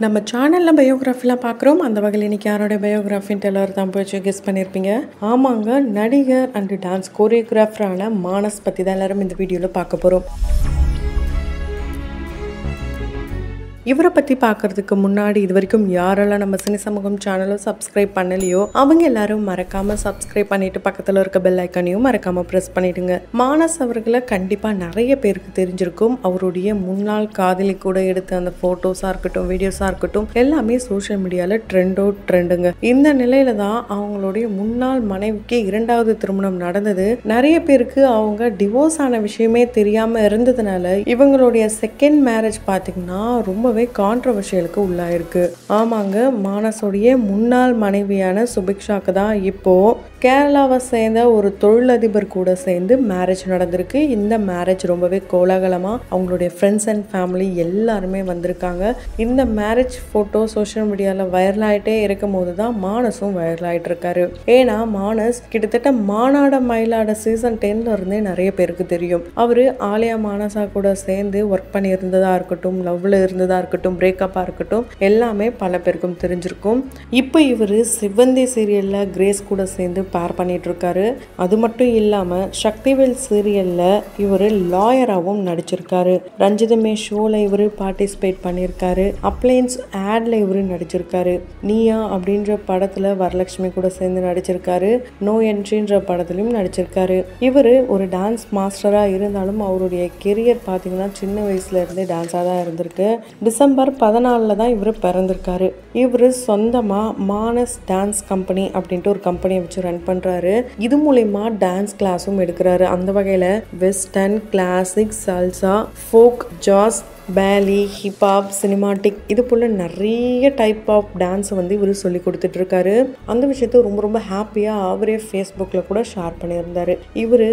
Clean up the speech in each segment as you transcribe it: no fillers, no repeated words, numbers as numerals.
நம்ம சேனலில் பயோகிராஃபிலாம் பார்க்குறோம். அந்த வகையில் இன்றைக்கி யாரோட பயோகிராஃபின்ட்டு எல்லோரும் தான் போய் கெஸ் பண்ணியிருப்பீங்க. ஆமாங்க, நடிகர் அண்டு டான்ஸ் கோரியோகிராஃபரான மானஸ் பற்றி தான் எல்லோரும் இந்த வீடியோவில் பார்க்க போகிறோம். இவரை பற்றி பார்க்குறதுக்கு முன்னாடி இது வரைக்கும் யாரெல்லாம் நம்ம சினி சமூகம் சேனலை சப்ஸ்கிரைப் பண்ணலையோ அவங்க எல்லாரும் மறக்காமல் சப்ஸ்கிரைப் பண்ணிவிட்டு பக்கத்தில் இருக்க பெல் ஐக்கானையும் மறக்காமல் ப்ரெஸ் பண்ணிவிடுங்க. மானஸ் அவர்களை கண்டிப்பாக நிறைய பேருக்கு தெரிஞ்சிருக்கும். அவருடைய முன்னாள் காதலி கூட எடுத்த அந்த ஃபோட்டோஸாக இருக்கட்டும், வீடியோஸாக இருக்கட்டும், எல்லாமே சோஷியல் மீடியாவில் ட்ரெண்டுங்க. இந்த நிலையில தான் அவங்களுடைய முன்னாள் மனைவிக்கு 2வது திருமணம் நடந்தது. நிறைய பேருக்கு அவங்க டிவோர்ஸ் ஆன விஷயமே தெரியாமல் இருந்ததுனால இவங்களுடைய செகண்ட் மேரேஜ் பார்த்திங்கன்னா ரொம்ப கான்ட்ரோவர்ஷியலுக்கு உள்ளாயிருக்கு. ஆமாங்க, மானஸோடைய முன்னாள் மனைவியான சுபிக்ஷாக்கு தான் இப்போ கேரளாவை சேர்ந்த ஒரு தொழிலதிபர் கூட சேர்ந்து மேரேஜ் நடந்திருக்கு. இந்த மேரேஜ் ரொம்பவே கோலாகலமாக அவங்களுடைய ஃப்ரெண்ட்ஸ் அண்ட் ஃபேமிலி எல்லாருமே வந்திருக்காங்க. இந்த மேரேஜ் ஃபோட்டோ சோஷியல் மீடியாவில் வைரல் ஆகிட்டே இருக்கும் போது தான் மானஸும் வைரல் ஆகிட்டு இருக்காரு. ஏன்னா மானஸ் கிட்டத்தட்ட மானாட மயிலாட சீசன் 10ல இருந்தே நிறைய பேருக்கு தெரியும். அவர் ஆலியா மானஸா கூட சேர்ந்து ஒர்க் பண்ணி இருந்ததா இருக்கட்டும், லவ்ல இருந்ததா இருக்கட்டும், பிரேக்கப்பாக இருக்கட்டும், எல்லாமே பல பேருக்கும் தெரிஞ்சிருக்கும். இப்போ இவர் சிவந்தி சீரியலில் கிரேஸ் கூட சேர்ந்து பேர் பண்ணிட்டு இருக்காரு. அது மட்டும் இல்லாமல் சக்திவேல் சீரியலில் இவர் லாயராகவும் நடிச்சிருக்காரு. ரஞ்சிதமே ஷோவில் இவர் பார்ட்டிசிபேட் பண்ணியிருக்காரு. அப்ளைன்ஸ் ஆட்ல இவர் நடிச்சிருக்காரு. நீயா அப்படின்ற படத்தில் வரலட்சுமி கூட சேர்ந்து நடிச்சிருக்காரு. நோ என்ட்ரின்ற படத்துலையும் நடிச்சிருக்காரு. இவர் ஒரு டான்ஸ் மாஸ்டராக இருந்தாலும் அவருடைய கெரியர் பார்த்தீங்கன்னா சின்ன வயசுல இருந்தே டான்ஸாக தான் இருந்திருக்கு. டிசம்பர் 14 தான் இவர் பிறந்திருக்காரு. இவர் சொந்தமாக மானஸ் டான்ஸ் கம்பெனி அப்படின்ட்டு ஒரு கம்பெனியை வச்சு ரன் பண்ணுறாரு. இது மூலயமா டான்ஸ் கிளாஸும் எடுக்கிறாரு. அந்த வகையில் வெஸ்டர்ன், கிளாசிக், சல்சா, ஃபோக், ஜாஸ், பேலி, ஹிப்ஹாப், சினிமாட்டிக், இது போல் நிறைய டைப் ஆஃப் டான்ஸை இவர் சொல்லி கொடுத்துட்ருக்காரு. அந்த விஷயத்த ரொம்ப ஹாப்பியாக அவரே ஃபேஸ்புக்கில் கூட ஷேர் பண்ணியிருந்தார். இவர்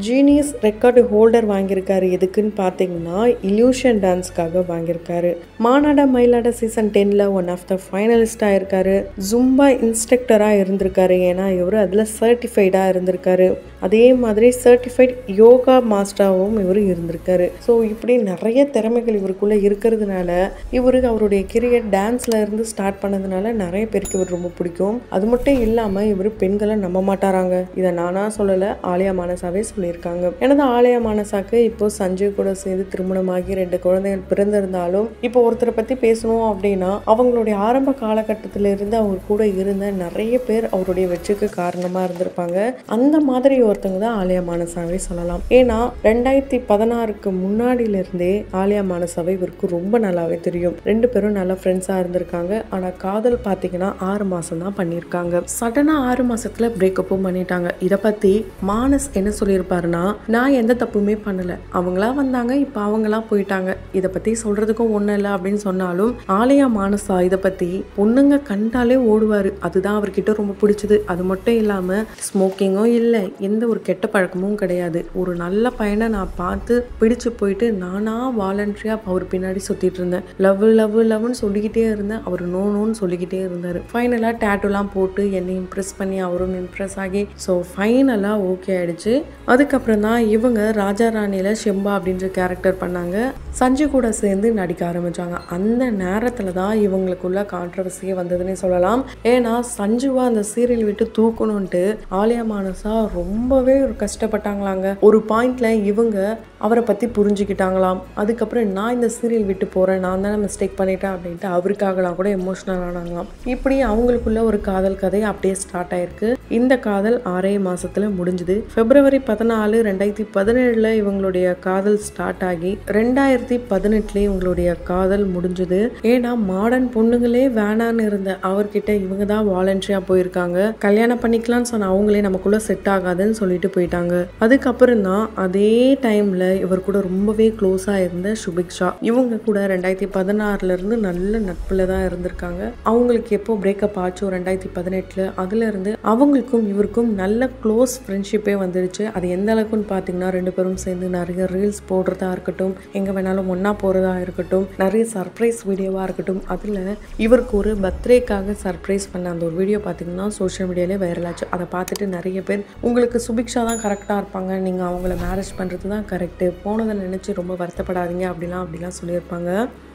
ஜீனியஸ் ரெக்கார்டு ஹோல்டர் வாங்கியிருக்காரு. எதுக்குன்னு பார்த்தீங்கன்னா இல்யூஷன் டான்ஸ்க்காக வாங்கியிருக்காரு. மானாட மயிலாட சீசன் 10ல் ஒன் ஆஃப் த ஃபைனலிஸ்டாக இருக்காரு. ஜும்பா இன்ஸ்ட்ரக்டராக இருந்திருக்காரு. ஏன்னா இவர் அதில் சர்டிஃபைடாக இருந்திருக்காரு. அதே மாதிரி சர்டிஃபைட் யோகா மாஸ்டராகவும் இவர் இருந்திருக்காரு. ஸோ இப்படி நிறைய திறமைகள் இவருக்குள்ளே இருக்கிறதுனால இவருக்கு அவருடைய கெரியர் டான்ஸில் இருந்து ஸ்டார்ட் பண்ணதுனால நிறைய பேருக்கு இவர் ரொம்ப பிடிக்கும். அது மட்டும் இல்லாமல் இவர் பெண்களை நம்ப மாட்டாராங்க. இதை நானாக சொல்லலை, ஆலியா மானஸாவே சொல்லியிருக்காங்க. எனது ஆலியா மானஸாக்கு இப்போ சஞ்சய் கூட சேர்ந்து திருமணமாகி 2 குழந்தைகள் பிறந்திருந்தாலும் இப்போ ஒருத்தரை பற்றி பேசணும் அப்படின்னா அவங்களுடைய ஆரம்ப காலகட்டத்தில் இருந்து அவர் கூட இருந்த நிறைய பேர் அவருடைய வெற்றிக்கு காரணமாக இருந்திருப்பாங்க. அந்த மாதிரி ஒருத்தங்க தான் ஆலியா மானஸாவே சொல்லலாம். ஏன்னா 2016க்கு முன்னாடியிலிருந்தே ஆலியா மானஸாவே இவருக்கு ரொம்ப நல்லாவே தெரியும். 2 பேரும் நல்ல ஃப்ரெண்ட்ஸாக இருந்திருக்காங்க. ஆனால் காதல் பார்த்தீங்கன்னா 6 மாதம் தான் பண்ணியிருக்காங்க. சடனாக 6 மாதத்தில் பிரேக்கப்பும் பண்ணிட்டாங்க. இதை பற்றி மானஸ் என்ன சொல்லியிருப்பாருன்னா, நான் எந்த தப்புமே பண்ணலை, அவங்களா வந்தாங்க, இப்போ அவங்களா போயிட்டாங்க, இதை பற்றி சொல்கிறதுக்கும் ஒன்றும் இல்லை அப்படின்னு சொன்னாலும் ஆலியா மானஸா இதை பற்றி பொண்ணுங்க கண்டாலே ஓடுவார். அதுதான் அவர்கிட்ட ரொம்ப பிடிச்சது. அது மட்டும் இல்லாமல் ஸ்மோக்கிங்கும் இல்லை, எந்த ஒரு கெட்ட பழக்கமும் கிடையாது. ஒரு நல்ல பையனை நான் பார்த்து பிடிச்சு போயிட்டு நானா வாலண்டரியாக அவர் பின்னாடி சுற்றிட்டு இருந்தேன். லவ்னு சொல்லிக்கிட்டே இருந்தேன். அவர் நோன்னு சொல்லிக்கிட்டே இருந்தார். ஃபைனலாக டேட்டூலாம் போட்டு என்னை இம்ப்ரெஸ் பண்ணி அவரும் இம்ப்ரெஸ் ஆகி ஸோ ஃபைனலாக ஓகே ஆயிடுச்சு. அதுக்கப்புறம் தான் இவங்க ராஜா ராணியில் ஷெம்பா அப்படின்ற கேரக்டர் பண்ணாங்க. சஞ்சய் கூட சேர்ந்து நடிக்க ஆரம்பித்தாங்க. அந்த நேரத்தில் தான் இவங்களுக்குள்ள கான்ட்ரவர்சியே வந்ததுன்னே சொல்லலாம். ஏன்னா சஞ்சுவா அந்த சீரியல் விட்டு தூக்கணும்ன்ட்டு ஆலியா மானஸா ரொம்பவே கஷ்டப்பட்டாங்களாங்க. ஒரு பாயிண்ட்ல இவங்க அவரை பற்றி புரிஞ்சுக்கிட்டாங்களாம். அதுக்கப்புறம் நான் இந்த சீரியல் விட்டு போகிறேன், நான் தானே மிஸ்டேக் பண்ணிட்டேன் அப்படின்ட்டு அவருக்காகலாம் கூட எமோஷனல் ஆனாங்களாம். இப்படி அவங்களுக்குள்ள ஒரு காதல் கதை அப்படியே ஸ்டார்ட் ஆயிருக்கு. இந்த காதல் 6 மாசத்துல முடிஞ்சுது. February 14, 2017 இவங்களுடைய காதல் ஸ்டார்ட் ஆகி 2018 இவங்களுடைய காதல் முடிஞ்சுது. ஏன்னா மாடர்ன் பொண்ணுங்களே வேணான்னு இருந்த அவர்கிட்ட இவங்க தான் வாலண்டரியா போயிருக்காங்க. கல்யாணம் பண்ணிக்கலாம்னு சொன்ன அவங்களே நமக்குள்ள செட் ஆகாதுன்னு சொல்லிட்டு போயிட்டாங்க. அதுக்கப்புறம் தான் அதே டைம்ல இவர் கூட ரொம்பவே க்ளோஸா இருந்த சுபிக்ஷா, இவங்க கூட 2016 இருந்து நல்ல நட்புல தான் இருந்திருக்காங்க. அவங்களுக்கு எப்போ பிரேக்கப் ஆச்சோ 2018 அதுல இருந்து அவங்களுக்கும் இவருக்கும் நல்ல க்ளோஸ் ஃப்ரெண்ட்ஷிப்பே வந்துருச்சு. அது எந்த அளவுக்குன்னு பார்த்தீங்கன்னா 2 பேரும் சேர்ந்து நிறைய ரீல்ஸ் போடுறதா இருக்கட்டும், எங்க வேணாலும் ஒன்னா போறதா இருக்கட்டும், நிறைய சர்ப்ரைஸ் வீடியோவா இருக்கட்டும். அதுல இவருக்கு ஒரு பர்த்டேக்காக சர்ப்ரைஸ் பண்ண அந்த ஒரு வீடியோ பார்த்தீங்கன்னா சோஷியல் மீடியாலே வைரல் ஆச்சு. அதை பார்த்துட்டு நிறைய பேர் உங்களுக்கு சுபிக்ஷா தான் கரெக்டாக இருப்பாங்க, நீங்கள் அவங்கள மேரேஜ் பண்ணுறது தான் கரெக்டு, போனதை நினச்சி ரொம்ப வருத்தப்படாதீங்க அப்படிலாம் சொல்லியிருப்பாங்க.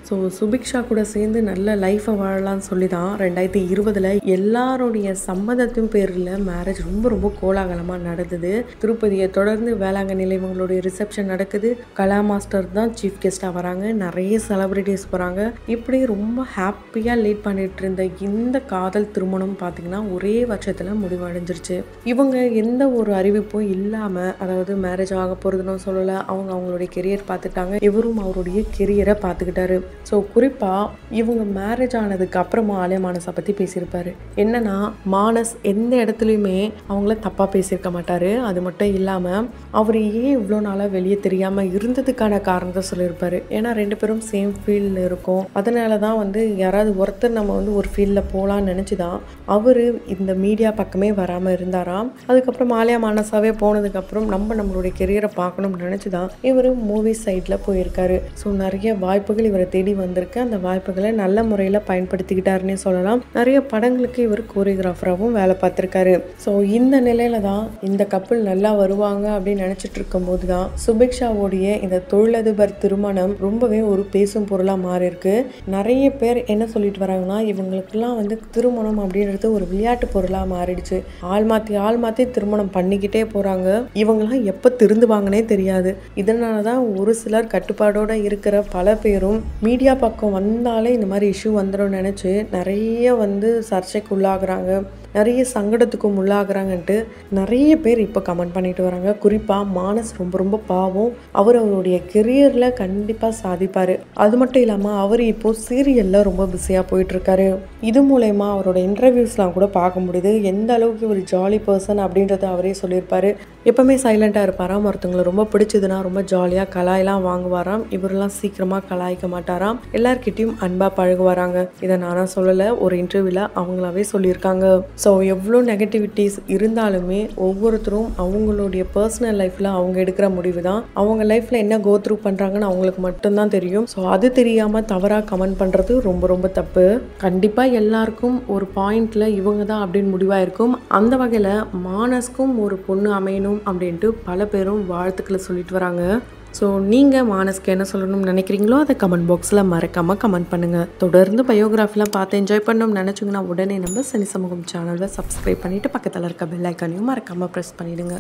ஸோ சுபிக்ஷா கூட சேர்ந்து நல்ல லைஃப்பை வாழலாம்னு சொல்லி தான் 2020 எல்லாருடைய சம்மதத்தின் பேரில் மேரேஜ் ரொம்ப ரொம்ப கோலாகலமாக நடந்தது. திருப்பதியை தொடர்ந்து வேளாங்கண்ணியில் இவங்களுடைய ரிசப்ஷன் நடக்குது. கலா மாஸ்டர் தான் சீஃப் கெஸ்ட்டாக வராங்க. நிறைய செலிபிரிட்டிஸ் போகிறாங்க. இப்படி ரொம்ப ஹாப்பியாக லீட் பண்ணிட்டு இருந்த இந்த காதல் திருமணம் பார்த்திங்கன்னா ஒரே வருஷத்தில் முடிவடைஞ்சிருச்சு. இவங்க எந்த ஒரு அறிவிப்பும் இல்லாமல், அதாவது மேரேஜ் ஆக போகிறதுன்னு சொல்லலை, அவங்களுடைய கெரியர் பார்த்துட்டாங்க. இவரும் அவருடைய கெரியரை பார்த்துக்கிட்டாரு. ஸோ குறிப்பாக இவங்க மேரேஜ் ஆனதுக்கு அப்புறமா ஆலியா மானஸை பற்றி பேசியிருப்பாரு. என்னன்னா, மானஸ் எந்த இடத்துலையுமே அவங்கள தப்பாக பேசியிருக்க மாட்டார். அது மட்டும் இல்லாமல் அவர் ஏன் இவ்வளோ நாளாக வெளியே தெரியாமல் இருந்ததுக்கான காரணத்தை சொல்லியிருப்பார். ஏன்னா 2 பேரும் சேம் ஃபீல்டில் இருக்கோம். அதனால தான் யாராவது ஒருத்தர் நம்ம ஒரு ஃபீல்டில் போகலான்னு நினச்சி தான் அவர் இந்த மீடியா பக்கமே வராமல் இருந்தாராம். அதுக்கப்புறம் ஆலியா மானஸாவே போனதுக்கப்புறம் நம்மளுடைய கெரியரை பார்க்கணும்னு நினச்சி தான் இவர் மூவி சைடில் போயிருக்காரு. ஸோ நிறைய வாய்ப்புகள் இவரை தேடி வந்திருக்கு. அந்த வாய்ப்புகளை நல்ல முறையில் பயன்படுத்திக்கிட்டாருன்னே சொல்லலாம். நிறைய படங்களுக்கு இவர் கோரியோகிராஃபராகவும் வேலை பார்த்துருக்காரு. ஸோ இந்த நிலையில தான் இந்த கப்பல் நல்லா வருவாங்க அப்படின்னு நினச்சிட்டு இருக்கும் போது தான் சுபிக்ஷாவோடைய இந்த தொழிலதிபர் திருமணம் ரொம்பவே ஒரு பேசும் பொருளாக மாறி இருக்கு. நிறைய பேர் என்ன சொல்லிட்டு வராங்கன்னா, இவங்களுக்கெல்லாம் திருமணம் அப்படின்றது ஒரு விளையாட்டு பொருளாக மாறிடுச்சு. ஆள் மாற்றி திருமணம் பண்ணிக்கிட்டே போகிறாங்க. இவங்கெல்லாம் எப்போ திருந்துவாங்கன்னே தெரியாது. இதனால தான் ஒரு சிலர் கட்டுப்பாடோட இருக்கிற பல பேரும் மீடியா பக்கம் வந்தாலே இந்த மாதிரி இஷ்யூ வந்துடும் நினச்சி நிறைய சர்ச்சைக்கு உள்ளாகிறாங்க, நிறைய சங்கடத்துக்கும் உள்ளாகிறாங்கன்ட்டு நிறைய பேர் இப்போ கமெண்ட் பண்ணிட்டு வராங்க. குறிப்பாக மானஸ் ரொம்ப ரொம்ப பாவம். அவருடைய கெரியரில் கண்டிப்பாக சாதிப்பார். அது மட்டும் இல்லாமல் அவர் இப்போது சீரியலில் ரொம்ப பிஸியாக போயிட்டுருக்காரு. இது மூலயமா அவரோட இன்டர்வியூஸ்லாம் கூட பார்க்க முடியுது எந்த அளவுக்கு ஒரு ஜாலி பர்சன் அப்படின்றத அவரே சொல்லியிருப்பார். எப்போவுமே சைலண்ட்டாக இருப்பாராம். ஒருத்தவங்களை ரொம்ப பிடிச்சதுன்னா ரொம்ப ஜாலியாக கலாயெல்லாம் வாங்குவாராம். இவரெல்லாம் சீக்கிரமாக கலாய்க்க மாட்டாராம். எல்லார்கிட்டையும் அன்பாக பழகுவாராங்க. இதை நானாக சொல்லலை, ஒரு இன்டர்வியூவில் அவங்களாவே சொல்லியிருக்காங்க. ஸோ எவ்வளோ நெகட்டிவிட்டிஸ் இருந்தாலுமே ஒவ்வொருத்தரும் அவங்களுடைய பர்சனல் லைஃப்பில் அவங்க எடுக்கிற முடிவு தான். அவங்க லைஃப்பில் என்ன கோ த்ரூ பண்ணுறாங்கன்னு அவங்களுக்கு மட்டும்தான் தெரியும். ஸோ அது தெரியாமல் தவறாக கமெண்ட் பண்ணுறது ரொம்ப ரொம்ப தப்பு. கண்டிப்பாக எல்லாருக்கும் ஒரு பாயிண்டில் இவங்க தான் அப்படின்னு முடிவாக இருக்கும். அந்த வகையில் மானஸ்க்கும் ஒரு பொண்ணு அமையணும் அப்படின்ட்டு பல பேரும் வாழ்த்துக்களை சொல்லிட்டு வராங்க. ஸோ நீங்கள் மானஸ்க்கு என்ன சொல்லணும்னு நினைக்கிறீங்களோ அதை கமெண்ட் பாக்ஸில் மறக்காமல் கமெண்ட் பண்ணுங்கள். தொடர்ந்து பயோகிராஃபிலாம் பார்த்து என்ஜாய் பண்ணணும்னு நினச்சிங்கன்னா உடனே நம்ம சினி சமூகம் சேனலை சப்ஸ்கிரைப் பண்ணிவிட்டு பக்கத்தில் இருக்க பெல் ஐக்கானையும் மறக்காமல் ப்ரெஸ் பண்ணிவிடுங்க.